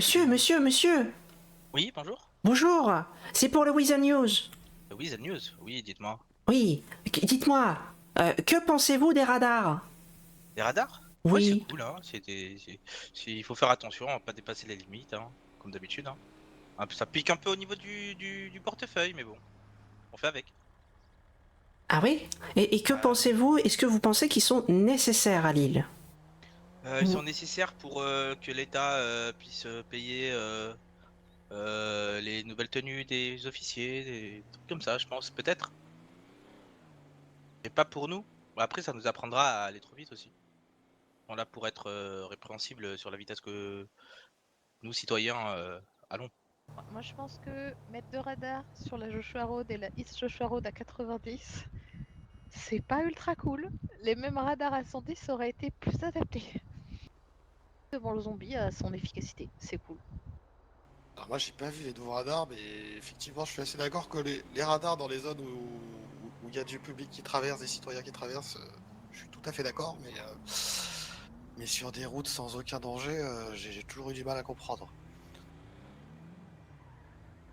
Monsieur. Oui, bonjour. Bonjour. C'est pour le Weasel News. Oui, The News. Oui, dites-moi. Oui. Dites-moi. Que pensez-vous des radars? Des radars? Ouais, c'est Oui. cool, hein. Il faut faire attention à pas dépasser les limites, hein, comme d'habitude, hein. Ça pique un peu au niveau du portefeuille, mais bon, on fait avec. Ah oui. Et que Ouais. pensez-vous? Est-ce que vous pensez qu'ils sont nécessaires à Lille? Ils sont nécessaires pour que l'État puisse payer les nouvelles tenues des officiers, des trucs comme ça, je pense, peut-être. Et pas pour nous. Bon, après, ça nous apprendra à aller trop vite aussi. On est là pour être répréhensible sur la vitesse que nous, citoyens, allons. Moi, je pense que mettre deux radars sur la Joshua Road et la East Joshua Road à 90, c'est pas ultra cool. Les mêmes radars à 110 auraient été plus adaptés. Devant le zombie à son efficacité, c'est cool. Alors moi j'ai pas vu les nouveaux radars, mais effectivement je suis assez d'accord que les radars dans les zones où il y a du public qui traverse, des citoyens qui traversent, je suis tout à fait d'accord, mais sur des routes sans aucun danger, j'ai toujours eu du mal à comprendre.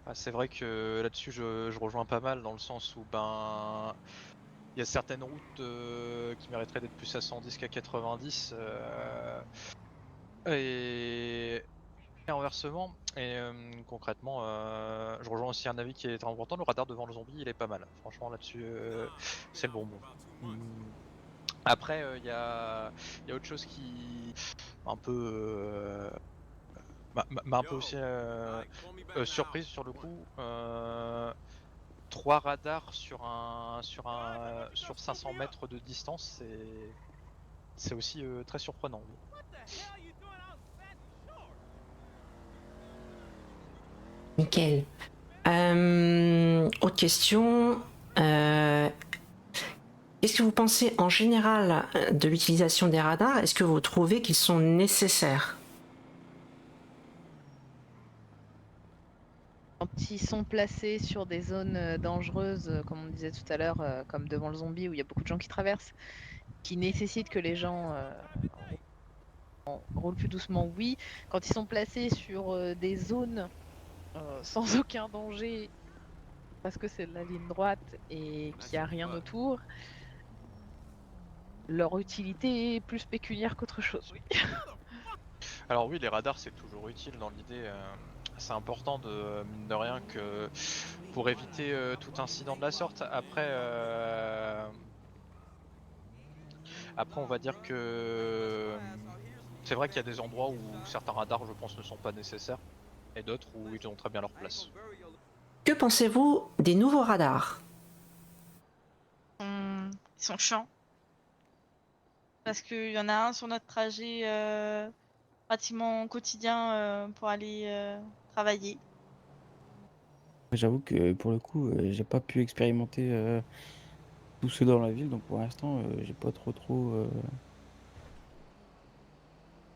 Ah, c'est vrai que là-dessus je rejoins pas mal dans le sens où il y a certaines routes qui mériteraient d'être plus à 110 qu'à 90 et, et inversement. Et concrètement, je rejoins aussi un avis qui est très important. Le radar devant le zombie, il est pas mal. Franchement là-dessus, c'est le bonbon. Après, il y a autre chose qui un peu m'a un peu aussi surprise sur le coup. 3 radars sur 500 mètres de distance, c'est aussi très surprenant. Oui. Nickel. Autre question. Qu'est-ce que vous pensez en général de l'utilisation des radars? Est-ce que vous trouvez qu'ils sont nécessaires? Quand ils sont placés sur des zones dangereuses, comme on disait tout à l'heure, comme devant le zombie où il y a beaucoup de gens qui traversent, qui nécessitent que les gens roulent plus doucement, oui. Quand ils sont placés sur des zones sans aucun danger, parce que c'est de la ligne droite et qu'il n'y a rien autour, leur utilité est plus pécuniaire qu'autre chose. Oui. Alors oui, les radars c'est toujours utile dans l'idée. C'est important mine de rien que pour éviter tout incident de la sorte. Après on va dire que c'est vrai qu'il y a des endroits où certains radars, je pense, ne sont pas nécessaires et d'autres où ils ont très bien leur place. Que pensez-vous des nouveaux radars? Ils sont chiants. Parce qu'il y en a un sur notre trajet pratiquement quotidien pour aller travailler. J'avoue que pour le coup, j'ai pas pu expérimenter tout ceux dans la ville, donc pour l'instant, j'ai pas trop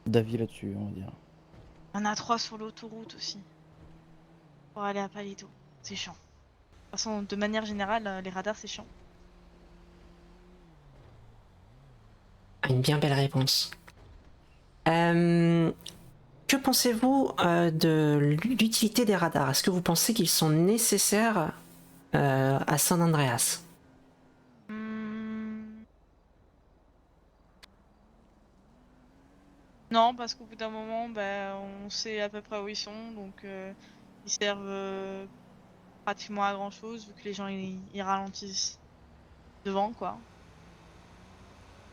d'avis là-dessus, on va dire. Il y en a 3 sur l'autoroute aussi. Pour aller à Palito. C'est chiant. De toute façon, de manière générale, les radars, c'est chiant. Une bien belle réponse. Que pensez-vous de l'utilité des radars? Est-ce que vous pensez qu'ils sont nécessaires à San Andreas? Non, parce qu'au bout d'un moment, on sait à peu près où ils sont, donc ils servent pratiquement à grand chose vu que les gens ils ralentissent devant, quoi.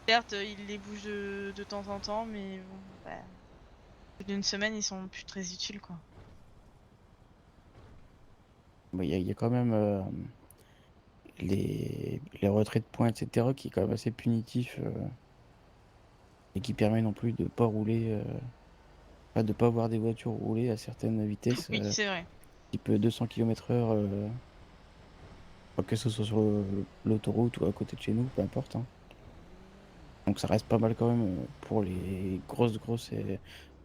Certes, ils les bougent de temps en temps, mais bon, au bout d'une semaine, ils sont plus très utiles, quoi. Bah, il y a quand même les retraits de points, etc., qui est quand même assez punitif et qui permet non plus de pas rouler, enfin, de pas voir des voitures rouler à certaines vitesses, Oui, c'est vrai. type 200 km/h, que ce soit sur l'autoroute ou à côté de chez nous, peu importe, hein. Donc ça reste pas mal quand même pour les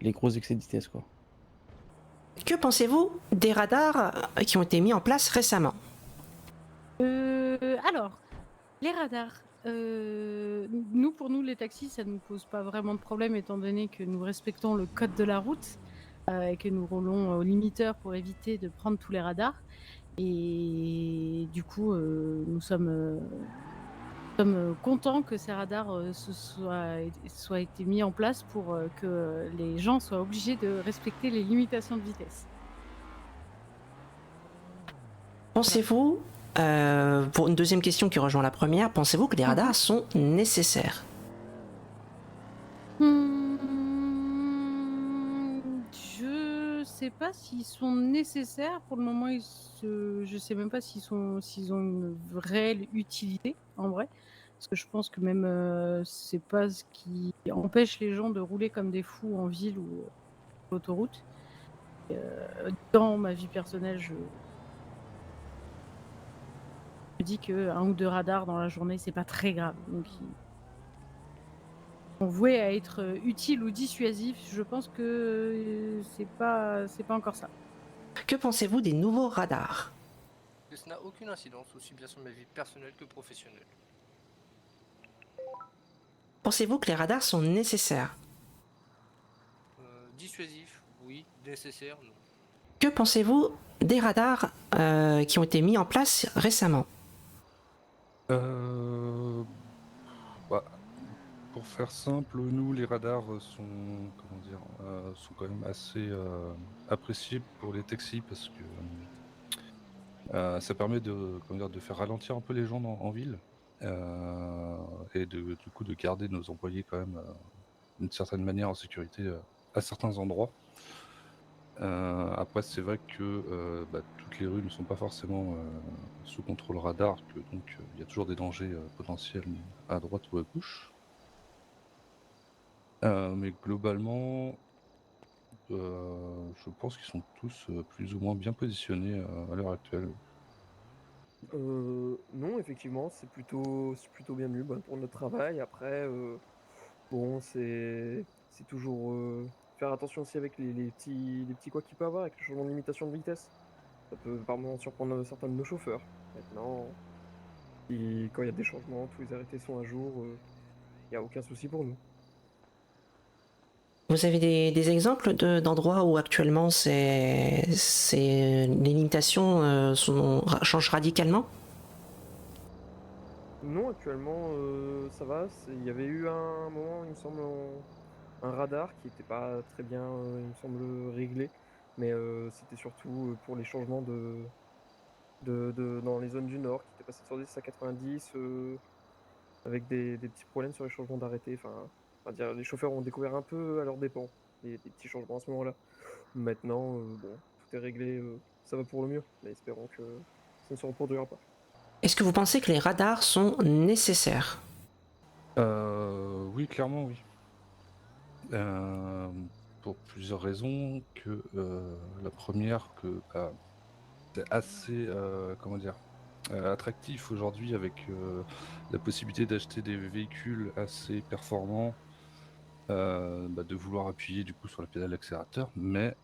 les gros excès de vitesse, quoi. Que pensez-vous des radars qui ont été mis en place récemment? Alors, les radars. Pour nous, les taxis, ça ne nous pose pas vraiment de problème étant donné que nous respectons le code de la route. et que nous roulons au limiteur pour éviter de prendre tous les radars. Et du coup, nous sommes contents que ces radars soient été mis en place pour que les gens soient obligés de respecter les limitations de vitesse. Pensez-vous, pour une deuxième question qui rejoint la première, pensez-vous que les radars sont nécessaires? Je sais pas s'ils sont nécessaires. Pour le moment, je sais même pas s'ils ont une réelle utilité, en vrai. Parce que je pense que même c'est pas ce qui empêche les gens de rouler comme des fous en ville ou sur l'autoroute. Dans ma vie personnelle, je me dis que 1 ou 2 radars dans la journée, c'est pas très grave. Donc ils sont voués à être utiles ou dissuasifs. Je pense que c'est pas encore ça. Que pensez-vous des nouveaux radars? Que ça n'a aucune incidence, aussi bien sur ma vie personnelle que professionnelle. Pensez-vous que les radars sont nécessaires? Dissuasif, oui. Nécessaire, non. Que pensez-vous des radars qui ont été mis en place récemment? Bah, pour faire simple, nous, les radars sont, sont quand même assez appréciés pour les taxis parce que ça permet de faire ralentir un peu les gens en ville et du coup de garder nos employés quand même d'une certaine manière en sécurité à certains endroits. Après, c'est vrai que toutes les rues ne sont pas forcément sous contrôle radar, que donc il y a toujours des dangers potentiels à droite ou à gauche. Mais globalement, je pense qu'ils sont tous plus ou moins bien positionnés à l'heure actuelle. Non, effectivement, c'est plutôt bienvenu pour notre travail. Après, bon, c'est toujours faire attention aussi avec les petits quoi qu'il peut avoir avec le changement de limitation de vitesse. Ça peut par moments surprendre certains de nos chauffeurs. Maintenant, quand il y a des changements, tous les arrêtés sont à jour, il n'y a aucun souci pour nous. Vous avez des exemples d'endroits où actuellement les limitations changent radicalement? Non, actuellement, ça va. Il y avait eu un moment, il me semble, un radar qui n'était pas très bien, il me semble, réglé. Mais c'était surtout pour les changements dans les zones du nord, qui étaient passés de 110 à 90, avec des petits problèmes sur les changements d'arrêté. Enfin, on va dire, les chauffeurs ont découvert un peu à leurs dépens des petits changements à ce moment-là. Maintenant, bon, tout est réglé, ça va pour le mieux. Mais espérons que ça ne se reproduira pas. Est-ce que vous pensez que les radars sont nécessaires? Oui, clairement, oui. Pour plusieurs raisons. La première, que c'est assez attractif aujourd'hui avec la possibilité d'acheter des véhicules assez performants, de vouloir appuyer du coup sur la pédale d'accélérateur, mais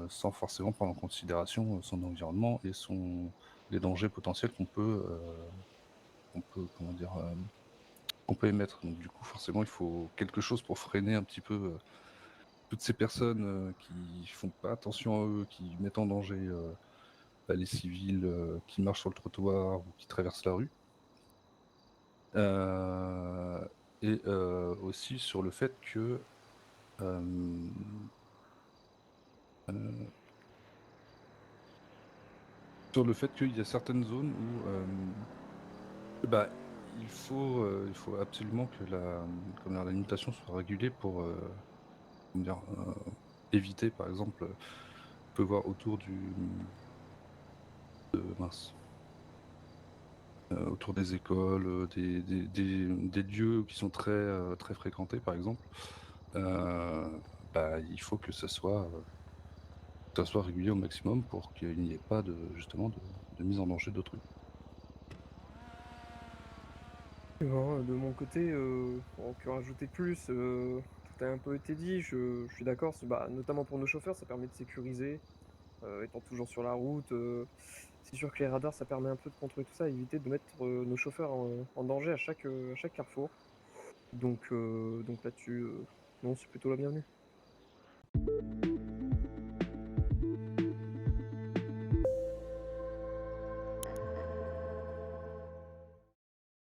sans forcément prendre en considération son environnement et les dangers potentiels qu'on peut émettre. Donc du coup, forcément, il faut quelque chose pour freiner un petit peu toutes ces personnes qui font pas attention à eux, qui mettent en danger les civils qui marchent sur le trottoir ou qui traversent la rue. Et aussi sur le fait que qu'il y a certaines zones où il faut absolument que la limitation soit régulée pour éviter, par exemple, on peut voir autour autour des écoles, des lieux qui sont très, très fréquentés, par exemple, il faut que ça soit régulier au maximum pour qu'il n'y ait pas justement de mise en danger d'autrui. Bon, de mon côté, on peut rajouter plus, tout a un peu été dit, je suis d'accord, notamment pour nos chauffeurs, ça permet de sécuriser, étant toujours sur la route, c'est sûr que les radars, ça permet un peu de contrôler tout ça, éviter de mettre nos chauffeurs en danger à chaque carrefour. Donc là-dessus, non, c'est plutôt la bienvenue.